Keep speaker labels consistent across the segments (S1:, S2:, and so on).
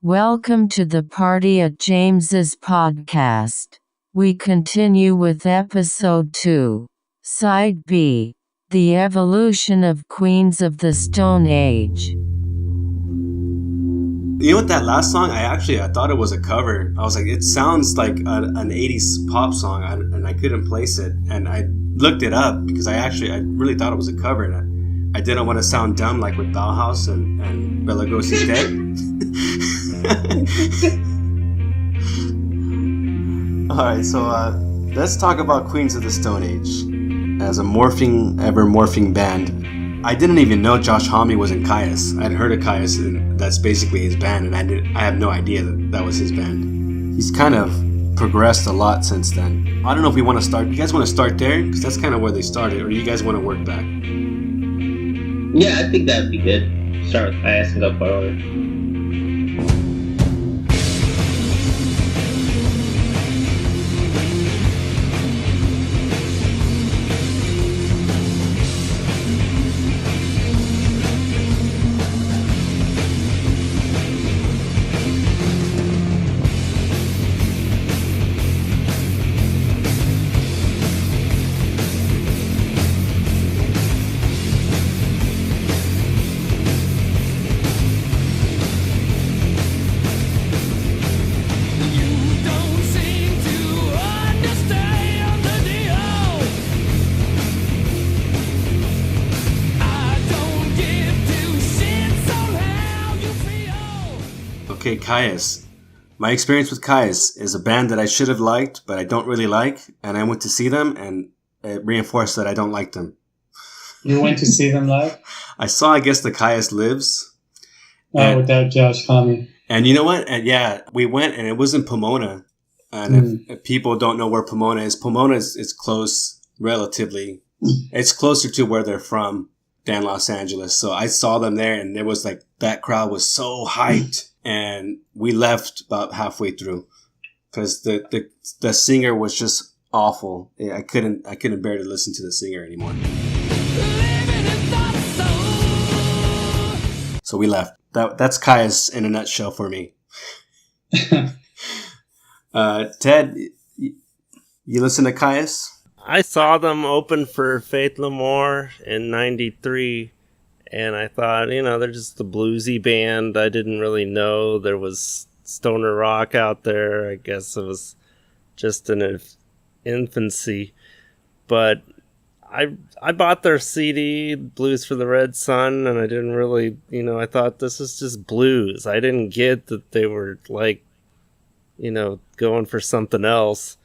S1: Welcome to the Party at James's podcast. We continue with episode 2, Side B, The Evolution of Queens of the Stone Age.
S2: You know what, that last song, I thought it was a cover. I was like, it sounds like an 80s pop song, and I couldn't place it. And I looked it up because I really thought it was a cover. And I didn't want to sound dumb like with Bauhaus and Bela Lugosi's Dead. Alright, so let's talk about Queens of the Stone Age as a ever morphing band. I didn't even know Josh Homme was in Caius. I'd heard of Caius, and that's basically his band, and I have no idea that was his band. He's kind of progressed a lot since then. I don't know if we want to start. You guys want to start there? Because that's kind of where they started, or you guys want to work back?
S3: Yeah, I think that'd be good. Start with Caius and go forward.
S2: Okay, Caius. My experience with Caius is a band that I should have liked, but I don't really like, and I went to see them, and it reinforced that I don't like them.
S4: You went to see them live?
S2: I saw, I guess, the Caius Lives.
S4: Without Josh Homme.
S2: And you know what? And yeah, we went, and it was in Pomona. And if people don't know where Pomona is close, relatively. It's closer to where they're from than Los Angeles. So I saw them there, and there was like, that crowd was so hyped. And we left about halfway through because the singer was just awful. I couldn't bear to listen to the singer anymore. So we left. That's Caius in a nutshell for me. Ted, you listen to Caius?
S5: I saw them open for Faith No More in '93. And I thought, they're just a bluesy band. I didn't really know there was stoner rock out there. I guess it was just in infancy. But I bought their CD, Blues for the Red Sun, and I didn't really, I thought this is just blues. I didn't get that they were like, going for something else.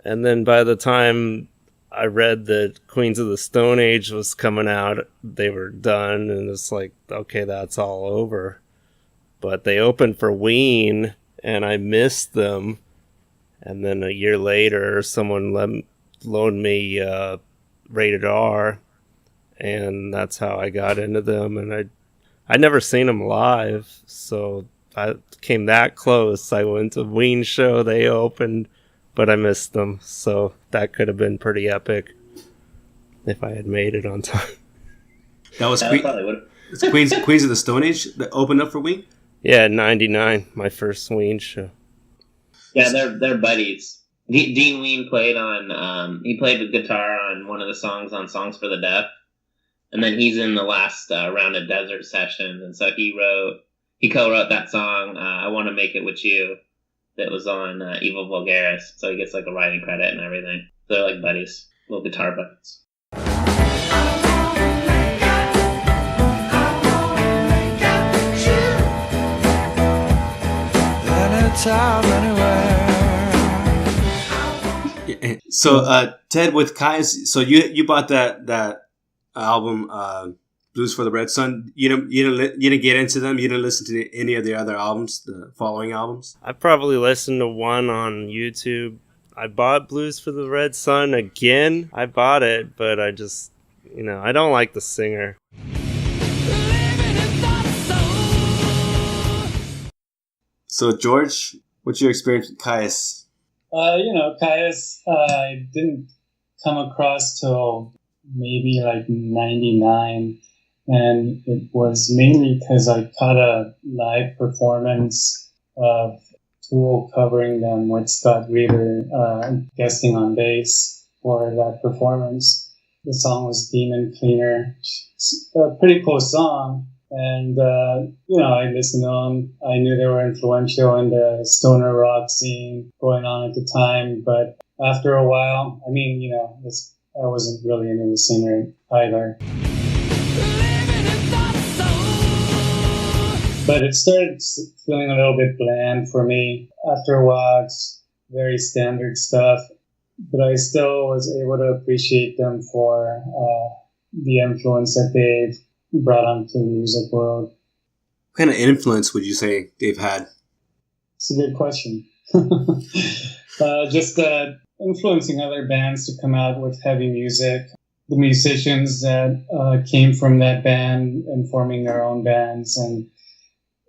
S5: And then by the time I read that Queens of the Stone Age was coming out, they were done, and it's like, okay, that's all over. But they opened for Ween, and I missed them. And then a year later, someone loaned me Rated R, and that's how I got into them. And I'd never seen them live, so I came that close. I went to Ween show, they opened, but I missed them, so that could have been pretty epic if I had made it on time.
S2: That was Queens of the Stone Age that opened up for Ween?
S5: Yeah, 99, my first Ween show.
S3: Yeah, they're buddies. Dean Ween played on, he played the guitar on one of the songs on Songs for the Deaf, and then he's in the last round of Desert Sessions, and so he co-wrote that song, I Want to Make It With You, that was on Evil Vulgaris, so he gets like a writing credit and everything. So they're like buddies, little guitar buddies.
S2: So Ted, with Caius, so you bought that album, Blues for the Red Sun. You didn't get into them. You didn't listen to any of the other albums, the following albums.
S5: I probably listened to one on YouTube. I bought Blues for the Red Sun again. I bought it, but I just, I don't like the singer.
S2: So George, what's your experience with Caius?
S4: Caius, I didn't come across till maybe like 99. And it was mainly because I caught a live performance of Tool covering them with Scott Reeder guesting on bass for that performance. The song was Demon Cleaner. It's a pretty cool song. And, I listened to them. I knew they were influential in the stoner rock scene going on at the time. But after a while, I wasn't really into the singer either. But it started feeling a little bit bland for me. After a while, it's very standard stuff. But I still was able to appreciate them for the influence that they've brought onto the music world.
S2: What kind of influence would you say they've had?
S4: It's a good question. Just influencing other bands to come out with heavy music. The musicians that came from that band and forming their own bands, and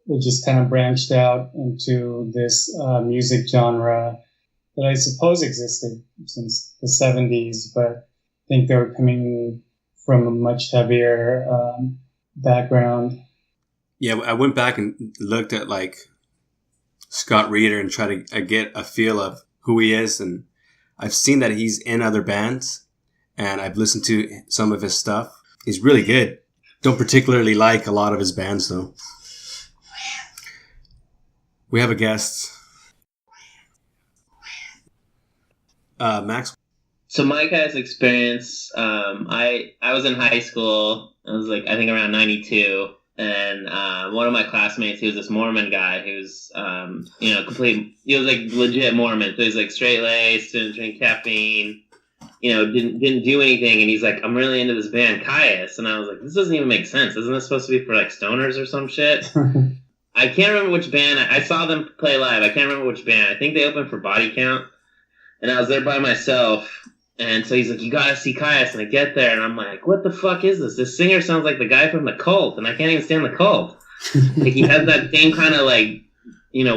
S4: it just kind of branched out into this music genre that I suppose existed since the 70s, but I think they were coming from a much heavier background.
S2: Yeah, I went back and looked at like Scott Reeder and tried to get a feel of who he is, and I've seen that he's in other bands, and I've listened to some of his stuff. He's really good. Don't particularly like a lot of his bands, though. We have a guest. Max?
S3: So my guy's experience, I was in high school. I was I think around 92. And one of my classmates, he was this Mormon guy who's, he was legit Mormon. So he's straight-laced, didn't drink caffeine, didn't do anything. And he's like, I'm really into this band, Caius. And I was like, this doesn't even make sense. Isn't this supposed to be for stoners or some shit? I can't remember which band. I saw them play live. I can't remember which band. I think they opened for Body Count. And I was there by myself. And so he's like, you gotta see Caius. And I get there, and I'm like, what the fuck is this? This singer sounds like the guy from The Cult, and I can't even stand The Cult. He has that same kind of,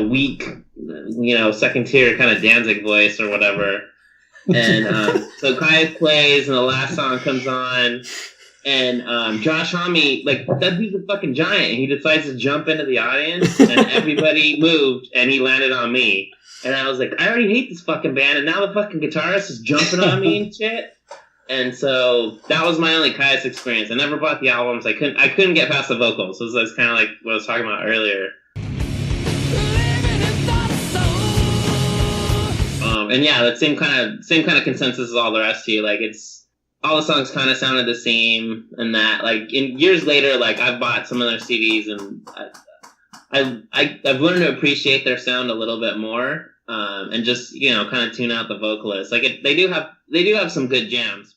S3: weak, second tier kind of Danzig voice or whatever. And so Caius plays, and the last song comes on. And Josh Homme, that dude's a fucking giant, and he decides to jump into the audience, and everybody moved, and he landed on me. And I was like, I already hate this fucking band, and now the fucking guitarist is jumping on me and shit. And so that was my only Caius experience. I never bought the albums. I couldn't get past the vocals. So it was kind of like what I was talking about earlier. And yeah, that same kind of consensus as all the rest of you. It's all the songs kind of sounded the same, and that in years later, I've bought some of their CDs, and I've learned to appreciate their sound a little bit more, and just kind of tune out the vocalists. They do have some good jams.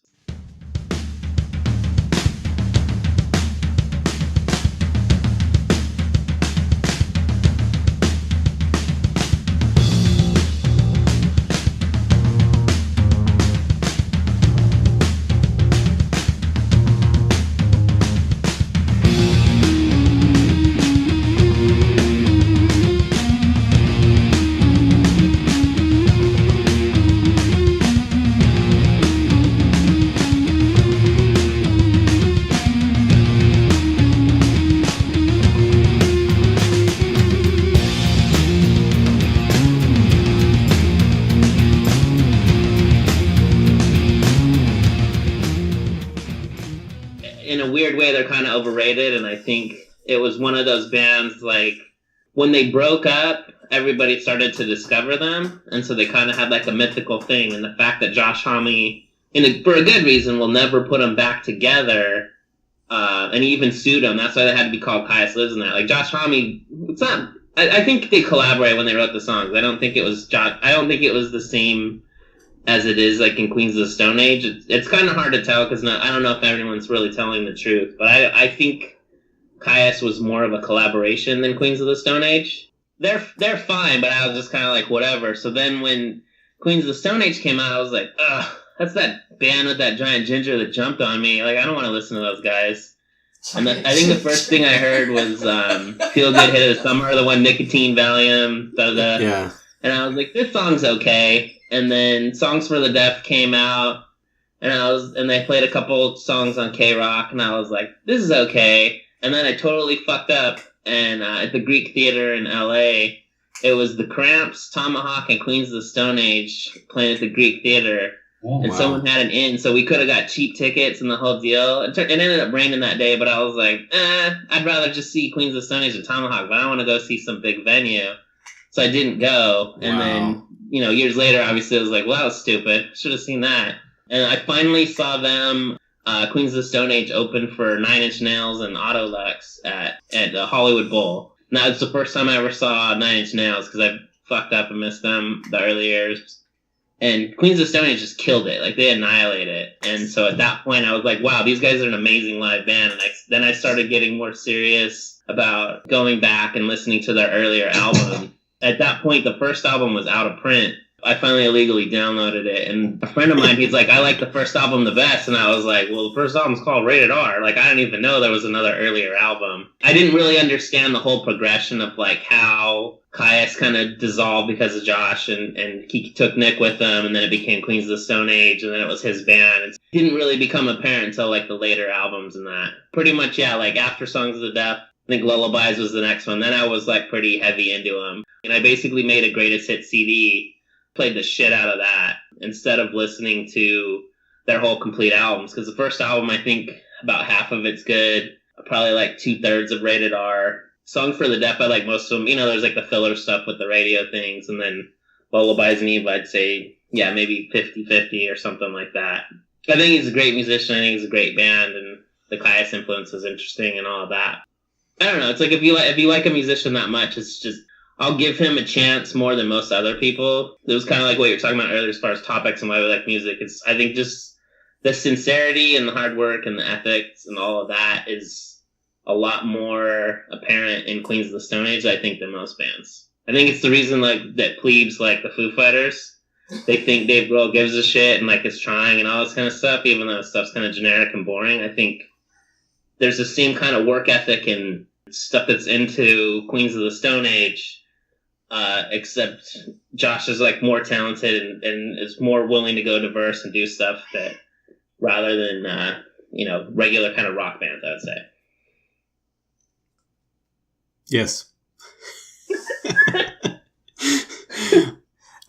S3: Kind of overrated, and I think it was one of those bands when they broke up, everybody started to discover them, and so they kind of had a mythical thing, and the fact that Josh Homme, for a good reason, will never put them back together, and he even sued them. That's why they had to be called Caius Lives in That. Josh Homme, it's not. I think they collaborated when they wrote the songs. I don't think it was the same as it is in Queens of the Stone Age. It's kind of hard to tell because I don't know if everyone's really telling the truth, but I think Caius was more of a collaboration than Queens of the Stone Age. They're fine, but I was just kind of whatever. So then when Queens of the Stone Age came out, I was like, ugh, that's that band with that giant ginger that jumped on me. I don't want to listen to those guys. And I think the first thing I heard was Feel Good Hit of the Summer, the one Nicotine Valium,
S2: Yeah.
S3: And I was like, this song's okay. And then Songs for the Deaf came out, and they played a couple songs on K-Rock, and I was like, this is okay. And then I totally fucked up, and at the Greek Theater in LA, it was the Cramps, Tomahawk, and Queens of the Stone Age playing at the Greek Theater.
S4: Oh,
S3: and someone had an in, so we could have got cheap tickets and the whole deal. It ended up raining that day, but I was like, I'd rather just see Queens of the Stone Age or Tomahawk, but I want to go see some big venue. So I didn't go. And then, years later, obviously, I was like, well, that was stupid. Should have seen that. And I finally saw them, Queens of the Stone Age, open for Nine Inch Nails and Autolux at the Hollywood Bowl. And that was the first time I ever saw Nine Inch Nails, because I fucked up and missed them the early years. And Queens of the Stone Age just killed it. Like, they annihilated it. And so at that point, I was like, wow, these guys are an amazing live band. And then I started getting more serious about going back and listening to their earlier album. At that point, the first album was out of print. I finally illegally downloaded it. And a friend of mine, he's like, I like the first album the best. And I was like, well, the first album's called Rated R. Like, I didn't even know there was another earlier album. I didn't really understand the whole progression of, like, how Caius kind of dissolved because of Josh, and he took Nick with him, and then it became Queens of the Stone Age, and then it was his band. It didn't really become apparent until, like, the later albums and that. Pretty much, yeah, like, after Songs of the Deaf, I think Lullabies was the next one. Then I was, like, pretty heavy into them. And I basically made a greatest hit CD, played the shit out of that, instead of listening to their whole complete albums. Because the first album, I think about half of it's good, probably like 2/3 of Rated R. Songs for the Deaf, I like most of them. There's like the filler stuff with the radio things, and then Lullabies and Eve, I'd say, yeah, maybe 50-50 or something like that. I think he's a great musician. I think he's a great band, and the Caius influence is interesting and all of that. I don't know. It's like if you like a musician that much, it's just, I'll give him a chance more than most other people. It was kind of like what you were talking about earlier as far as topics and why we like music. It's, I think, just the sincerity and the hard work and the ethics and all of that is a lot more apparent in Queens of the Stone Age, I think, than most bands. I think it's the reason, like, that plebes like the Foo Fighters, they think Dave Grohl gives a shit and, like, is trying and all this kind of stuff, even though stuff's kind of generic and boring. I think there's the same kind of work ethic and stuff that's into Queens of the Stone Age, except Josh is, like, more talented and is more willing to go diverse and do stuff that, rather than, regular kind of rock bands, I would say.
S2: Yes.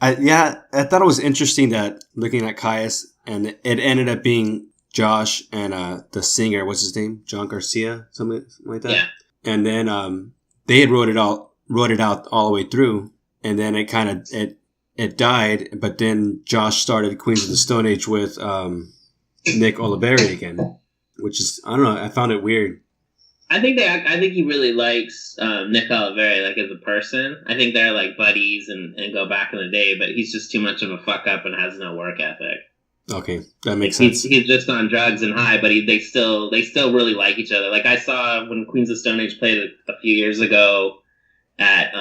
S2: I thought it was interesting that looking at Caius, and it ended up being Josh and the singer, what's his name? John Garcia, something like that. Yeah. And then they had wrote it out all the way through, and then it kind of it died. But then Josh started Queens of the Stone Age with Nick Oliveri again, which is, I don't know, I found it weird.
S3: I think he really likes Nick Oliveri, like, as a person. I think they're like buddies and go back in the day, but he's just too much of a fuck up and has no work ethic.
S2: Okay, that makes sense.
S3: He's just on drugs and high, but they still really like each other. Like, I saw when Queens of Stone Age played a few years ago at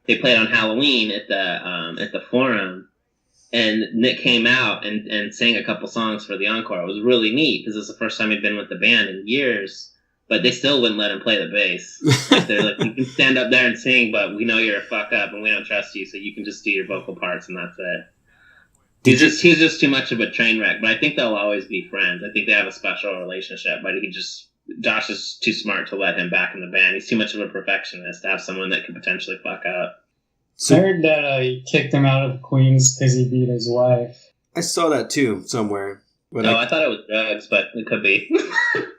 S3: they played on Halloween at the Forum, and Nick came out and sang a couple songs for the encore. It was really neat because it was the first time he'd been with the band in years. But they still wouldn't let him play the bass. They're like, you can stand up there and sing, but we know you're a fuck up and we don't trust you, so you can just do your vocal parts and that's it. He's just too much of a train wreck, but I think they'll always be friends. I think they have a special relationship, but Josh is too smart to let him back in the band. He's too much of a perfectionist to have someone that could potentially fuck up.
S4: I heard that he kicked him out of Queens because he beat his wife.
S2: I saw that too somewhere.
S3: But I thought it was drugs, but it could be.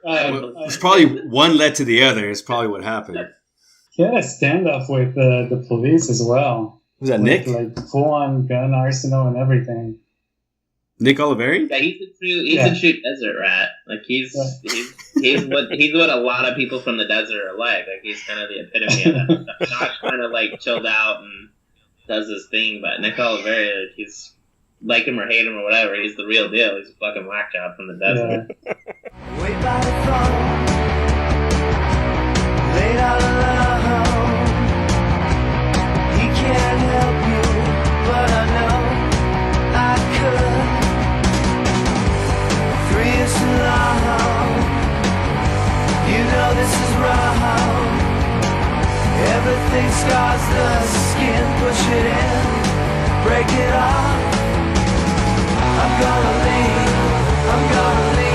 S2: It's probably one led to the other. It's probably what happened.
S4: He had a standoff with the police as well.
S2: Was that Nick?
S4: Like full-on gun arsenal and everything.
S2: Nick Oliveri?
S3: Yeah, he's a true desert rat. Like he's what a lot of people from the desert are like. Like he's kind of the epitome of that stuff. Josh kind of like chilled out and does his thing, but Nick Oliveri, like, he's, like him or hate him or whatever, he's the real deal. He's a fucking whack job from the desert.
S4: Yeah.
S6: Way by the phone, laid out alone. He can't help you, but I know I could. 3 years too long, you know this is wrong. Everything scars the skin, push it in, break it off. I'm gonna leave, I'm gonna leave